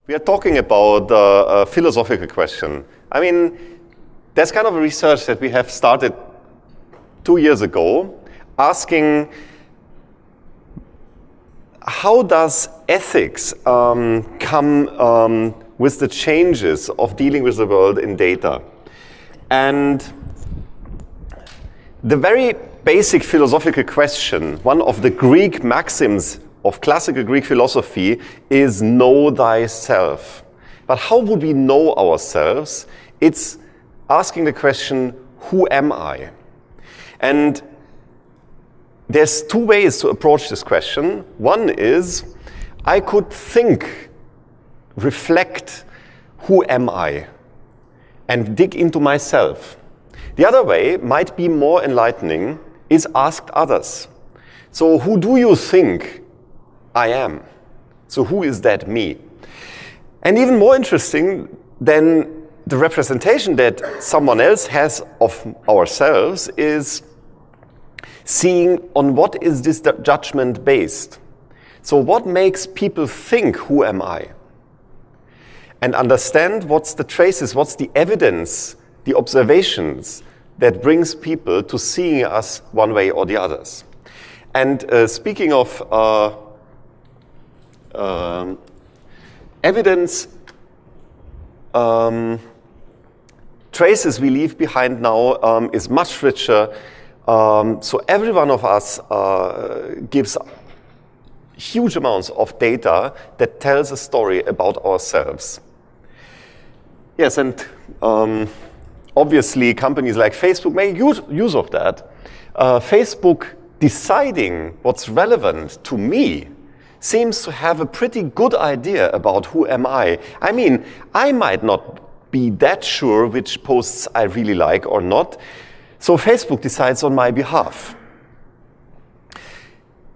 We are talking about a philosophical question. I mean, there's kind of a research that we have started 2 years ago asking how does ethics come with the changes of dealing with the world in data? And the very basic philosophical question, one of the Greek maxims of classical Greek philosophy is know thyself. But how would we know ourselves? It's asking the question, who am I? And there's two ways to approach this question. One is, I could think, reflect, who am I? And dig into myself. The other way might be more enlightening, is ask others. So who do you think I am? So who is that me? And even more interesting than the representation that someone else has of ourselves is seeing on what is this judgment based. So what makes people think, who am I? And understand what's the traces, what's the evidence, the observations that brings people to seeing us one way or the others. And speaking of evidence, traces we leave behind now is much richer. So every one of us gives huge amounts of data that tells a story about ourselves. Yes, and obviously companies like Facebook make use of that. Facebook deciding what's relevant to me seems to have a pretty good idea about who am I. I mean, I might not be that sure which posts I really like or not, so Facebook decides on my behalf.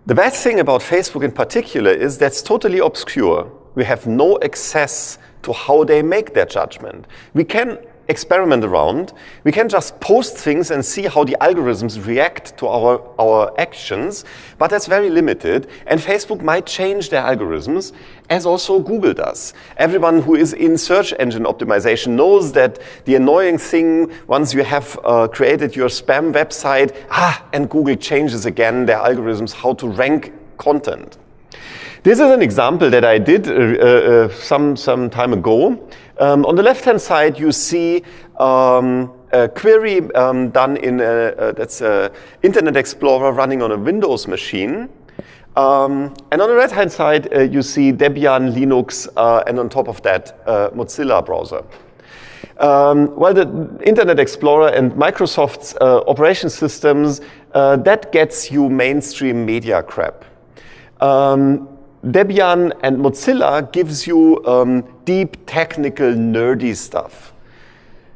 The bad thing about Facebook in particular is that's totally obscure. We have no access to how they make their judgment. We can experiment around. We can just post things and see how the algorithms react to our actions, but that's very limited. And Facebook might change their algorithms, as also Google does. Everyone who is in search engine optimization knows that the annoying thing, once you have created your spam website, and Google changes again their algorithms, how to rank content. This is an example that I did some time ago. On the left-hand side, you see a query done in that's Internet Explorer running on a Windows machine. And on the right-hand side, you see Debian, Linux, and on top of that, Mozilla browser. Well, the Internet Explorer and Microsoft's operation systems, that gets you mainstream media crap. Debian and Mozilla gives you deep, technical, nerdy stuff.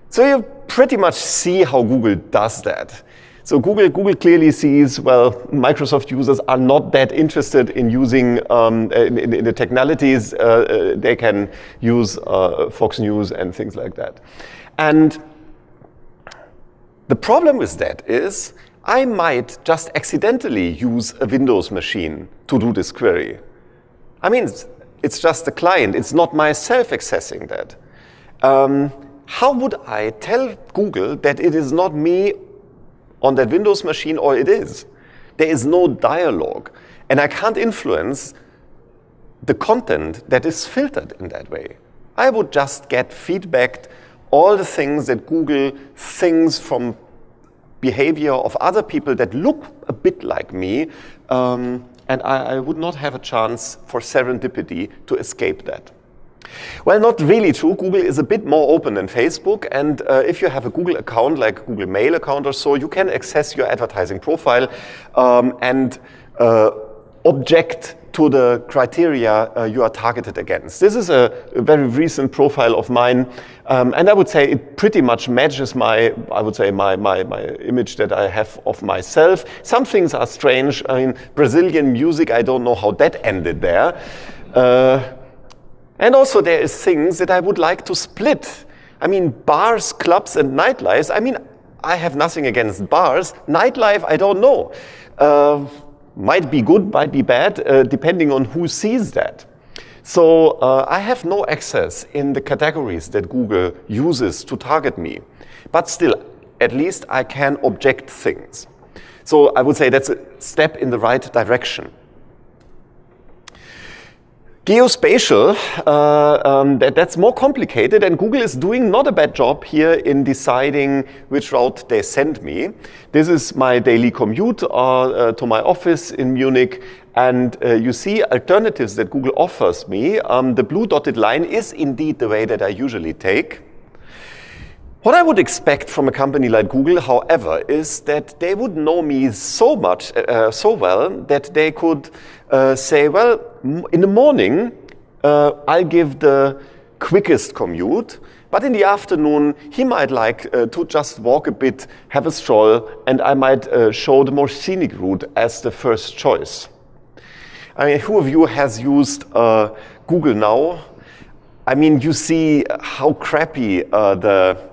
So you pretty much see how Google does that. So Google clearly sees, well, Microsoft users are not that interested in using in the technicalities. They can use Fox News and things like that. And the problem with that is I might just accidentally use a Windows machine to do this query. I mean, it's just a client. It's not myself accessing that. How would I tell Google that it is not me on that Windows machine or it is? There is no dialogue. And I can't influence the content that is filtered in that way. I would just get feedback, all the things that Google thinks from behavior of other people that look a bit like me, and I would not have a chance for serendipity to escape that. Well, not really true. Google is a bit more open than Facebook, and if you have a Google account, like a Google Mail account or so, you can access your advertising profile and object to the criteria you are targeted against. This is a very recent profile of mine, and I would say it pretty much matches my image that I have of myself. Some things are strange. I mean, Brazilian music, I don't know how that ended there. And also there is things that I would like to split. I mean, bars, clubs, and nightlives. I mean, I have nothing against bars. Nightlife, I don't know. Might be good, might be bad, depending on who sees that. So I have no access in the categories that Google uses to target me. But still, at least I can object things. So I would say that's a step in the right direction. Geospatial, that's more complicated, and Google is doing not a bad job here in deciding which route they send me. This is my daily commute to my office in Munich, and you see alternatives that Google offers me. The blue dotted line is indeed the way that I usually take. What I would expect from a company like Google, however, is that they would know me so much, so well, that they could say, well, in the morning, I'll give the quickest commute, but in the afternoon, he might like to just walk a bit, have a stroll, and I might show the more scenic route as the first choice. I mean, who of you has used Google now? I mean, you see how crappy the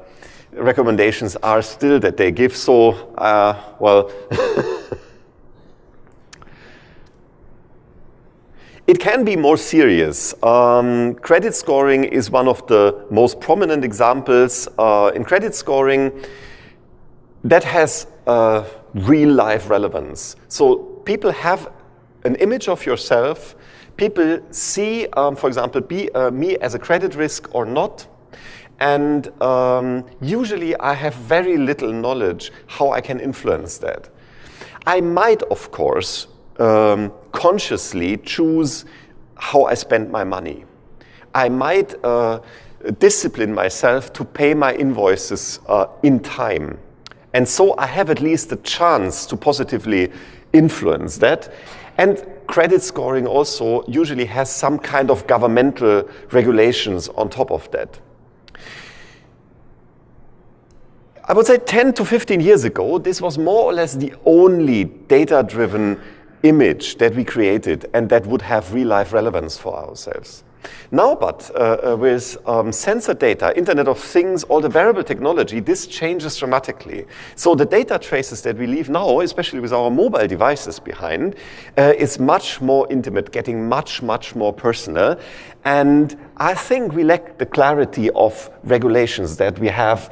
recommendations are still that they give, so, well, it can be more serious. Credit scoring is one of the most prominent examples. In credit scoring, that has real-life relevance. So people have an image of yourself. People see, for example, me as a credit risk or not. And usually I have very little knowledge how I can influence that. I might, of course, consciously choose how I spend my money. I might discipline myself to pay my invoices in time. And so I have at least a chance to positively influence that. And credit scoring also usually has some kind of governmental regulations on top of that. I would say 10 to 15 years ago, this was more or less the only data-driven image that we created and that would have real-life relevance for ourselves. Now, but with sensor data, Internet of Things, all the wearable technology, this changes dramatically. So the data traces that we leave now, especially with our mobile devices behind, is much more intimate, getting much, much more personal. And I think we lack the clarity of regulations that we have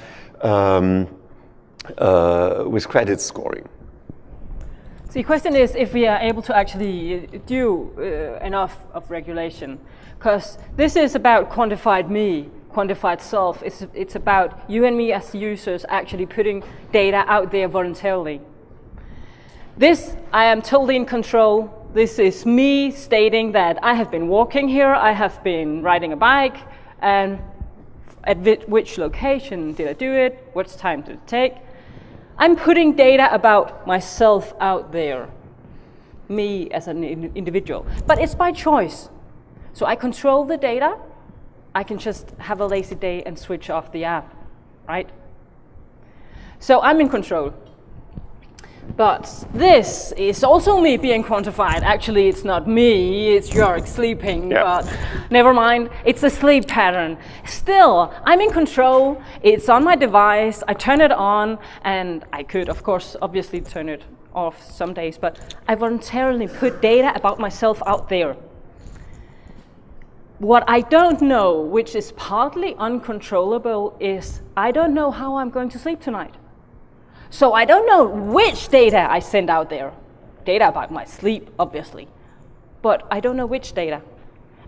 with credit scoring. So the question is if we are able to actually do enough of regulation, because this is about quantified me, quantified self. It's about you and me as users actually putting data out there voluntarily. This, I am totally in control. This is me stating that I have been walking here, I have been riding a bike, and at which location did I do it, what time did it take. I'm putting data about myself out there, me as an individual. But it's by choice. So I control the data. I can just have a lazy day and switch off the app, right? So I'm in control. But this is also me being quantified. Actually, it's not me, it's Jörg sleeping, but never mind, it's a sleep pattern. Still, I'm in control, it's on my device, I turn it on, and I could, of course, obviously turn it off some days, but I voluntarily put data about myself out there. What I don't know, which is partly uncontrollable, is I don't know how I'm going to sleep tonight. So I don't know which data I send out there. Data about my sleep, obviously. But I don't know which data.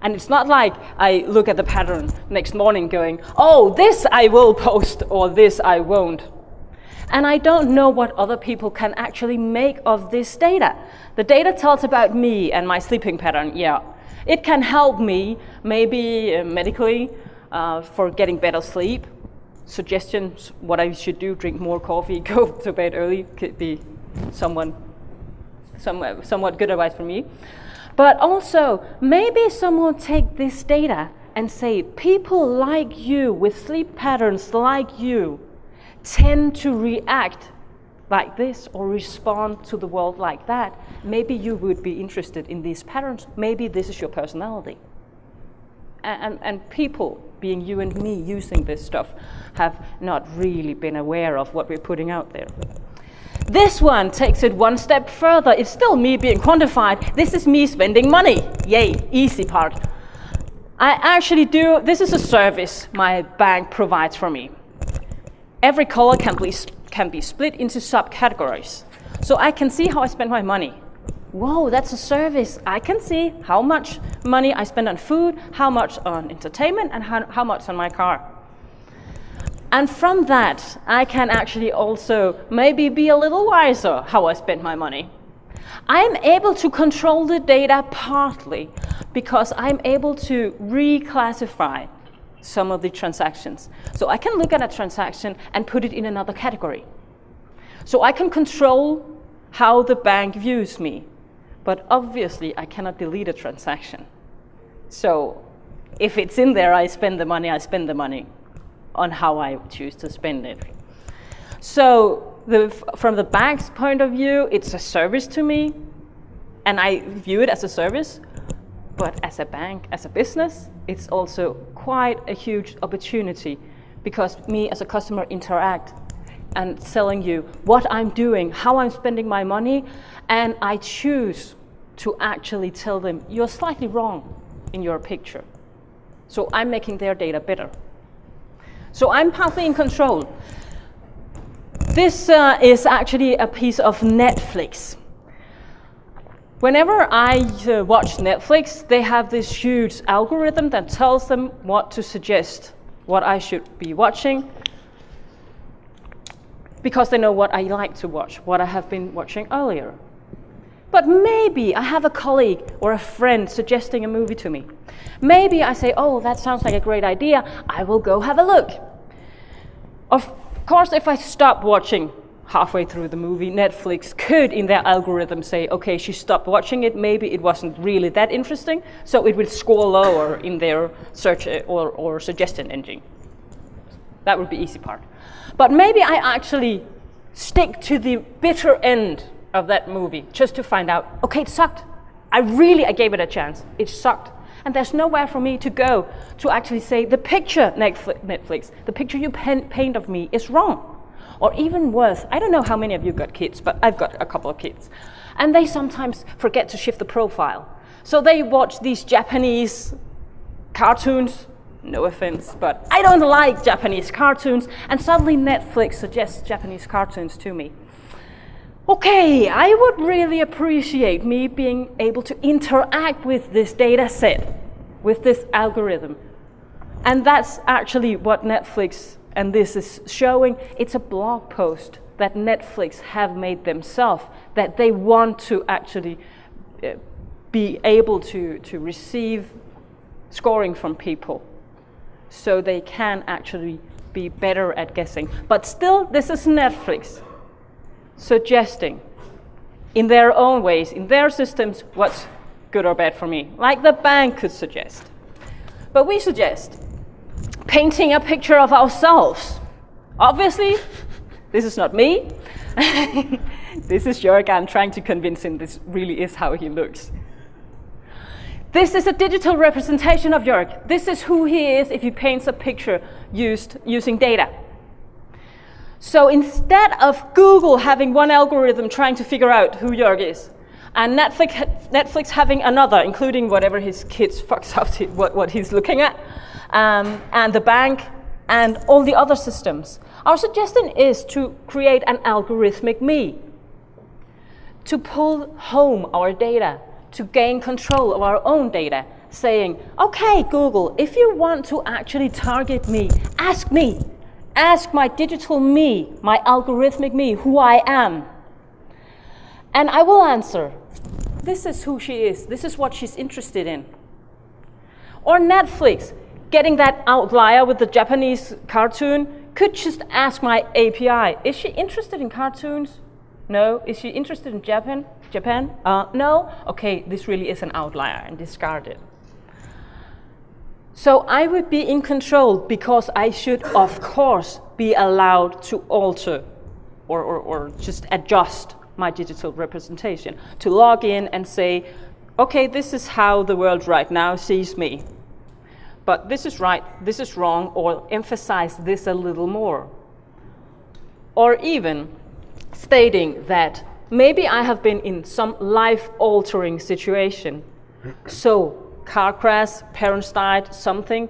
And it's not like I look at the pattern next morning going, oh, this I will post or this I won't. And I don't know what other people can actually make of this data. The data tells about me and my sleeping pattern, yeah. It can help me, maybe medically, for getting better sleep. Suggestions, what I should do, drink more coffee, go to bed early, could be somewhat good advice from me. But also, maybe someone take this data and say, people like you, with sleep patterns like you, tend to react like this or respond to the world like that. Maybe you would be interested in these patterns. Maybe this is your personality. And people, being you and me, using this stuff, have not really been aware of what we're putting out there. This one takes it one step further. It's still me being quantified. This is me spending money. Yay, easy part. I actually do, this is a service my bank provides for me. Every color can be split into subcategories. So I can see how I spend my money. Whoa, that's a service. I can see how much money I spend on food, how much on entertainment, and how much on my car. And from that, I can actually also maybe be a little wiser how I spend my money. I'm able to control the data partly because I'm able to reclassify some of the transactions. So I can look at a transaction and put it in another category. So I can control how the bank views me, but obviously I cannot delete a transaction. So if it's in there, I spend the money on how I choose to spend it. So from the bank's point of view, it's a service to me, and I view it as a service. But as a bank, as a business, it's also quite a huge opportunity because me as a customer interact and telling you what I'm doing, how I'm spending my money, and I choose to actually tell them, you're slightly wrong in your picture. So I'm making their data better. So I'm partly in control. This is actually a piece of Netflix. Whenever I watch Netflix, they have this huge algorithm that tells them what to suggest, what I should be watching, because they know what I like to watch, what I have been watching earlier. But maybe I have a colleague or a friend suggesting a movie to me. Maybe I say, oh, that sounds like a great idea, I will go have a look. Of course, if I stop watching halfway through the movie, Netflix could, in their algorithm, say, okay, she stopped watching it, maybe it wasn't really that interesting, so it will score lower in their search or suggestion engine. That would be the easy part. But maybe I actually stick to the bitter end of that movie just to find out, okay, it sucked. I gave it a chance. It sucked. And there's nowhere for me to go to actually say, the picture, Netflix, the picture you paint of me is wrong. Or even worse, I don't know how many of you got kids, but I've got a couple of kids. And they sometimes forget to shift the profile. So they watch these Japanese cartoons, no offense, but I don't like Japanese cartoons, and suddenly Netflix suggests Japanese cartoons to me. Okay, I would really appreciate me being able to interact with this data set, with this algorithm. And that's actually what Netflix and this is showing. It's a blog post that Netflix have made themselves, that they want to actually be able to receive scoring from people so they can actually be better at guessing. But still, this is Netflix suggesting in their own ways, in their systems, what's good or bad for me, like the bank could suggest. But we suggest painting a picture of ourselves. Obviously, this is not me. This is Jörg. I'm trying to convince him this really is how he looks. This is a digital representation of Jörg. This is who he is if he paints a picture using data. So instead of Google having one algorithm trying to figure out who Jörg is, and Netflix having another, including whatever his kids fucks up to, what he's looking at, and the bank, and all the other systems, our suggestion is to create an algorithmicMe, to pull home our data, to gain control of our own data, saying, okay, Google, if you want to actually target me, ask me. Ask my digital me, my algorithmic me, who I am. And I will answer, this is who she is, this is what she's interested in. Or Netflix, getting that outlier with the Japanese cartoon, could just ask my API, is she interested in cartoons? No. Is she interested in Japan? No? Okay, this really is an outlier, and discard it. So I would be in control because I should, of course, be allowed to alter or just adjust my digital representation, to log in and say, okay, this is how the world right now sees me. But this is right, this is wrong, or emphasize this a little more. Or even stating that maybe I have been in some life-altering situation, so car crash, parents died, something,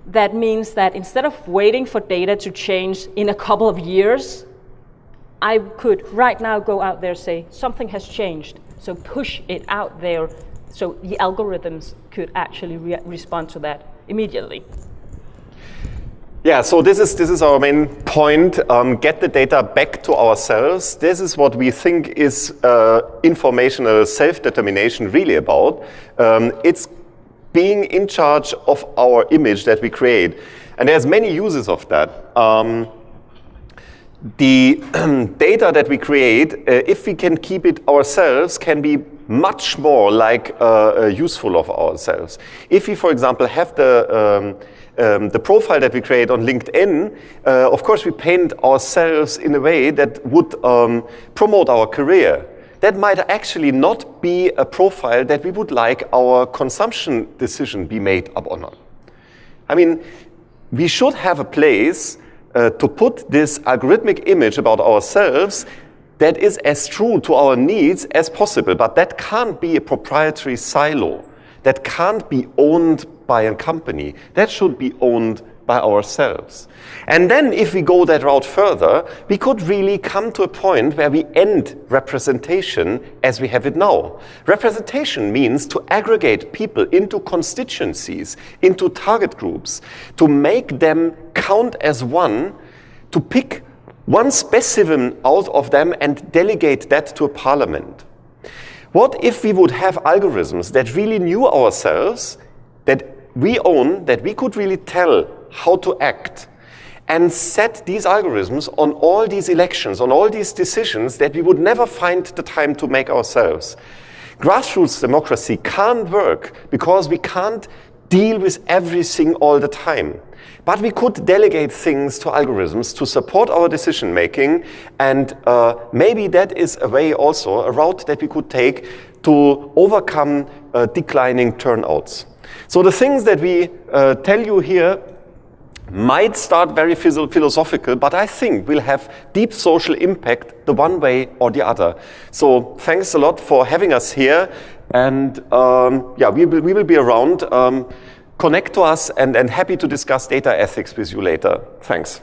that means that instead of waiting for data to change in a couple of years, I could right now go out there and say, something has changed, so push it out there so the algorithms could actually respond to that immediately. Yeah, so this is our main point. Get the data back to ourselves. This is what we think is informational self-determination really about. It's being in charge of our image that we create. And there's many uses of that. The data that we create, if we can keep it ourselves, can be much more like useful of ourselves. If we, for example, have the profile that we create on LinkedIn, of course we paint ourselves in a way that would promote our career. That might actually not be a profile that we would like our consumption decision be made upon. I mean, we should have a place to put this algorithmic image about ourselves that is as true to our needs as possible, but that can't be a proprietary silo. That can't be owned by a company. That should be owned by ourselves. And then if we go that route further, we could really come to a point where we end representation as we have it now. Representation means to aggregate people into constituencies, into target groups, to make them count as one, to pick one specimen out of them and delegate that to a parliament. What if we would have algorithms that really knew ourselves, that we own, that we could really tell how to act, and set these algorithms on all these elections, on all these decisions that we would never find the time to make ourselves? Grassroots democracy can't work because we can't deal with everything all the time. But we could delegate things to algorithms to support our decision making, and maybe that is a way also, a route that we could take to overcome declining turnouts. So the things that we tell you here might start very philosophical, but I think will have deep social impact the one way or the other. So thanks a lot for having us here, and yeah, we will be around. Connect to us, and happy to discuss data ethics with you later. Thanks.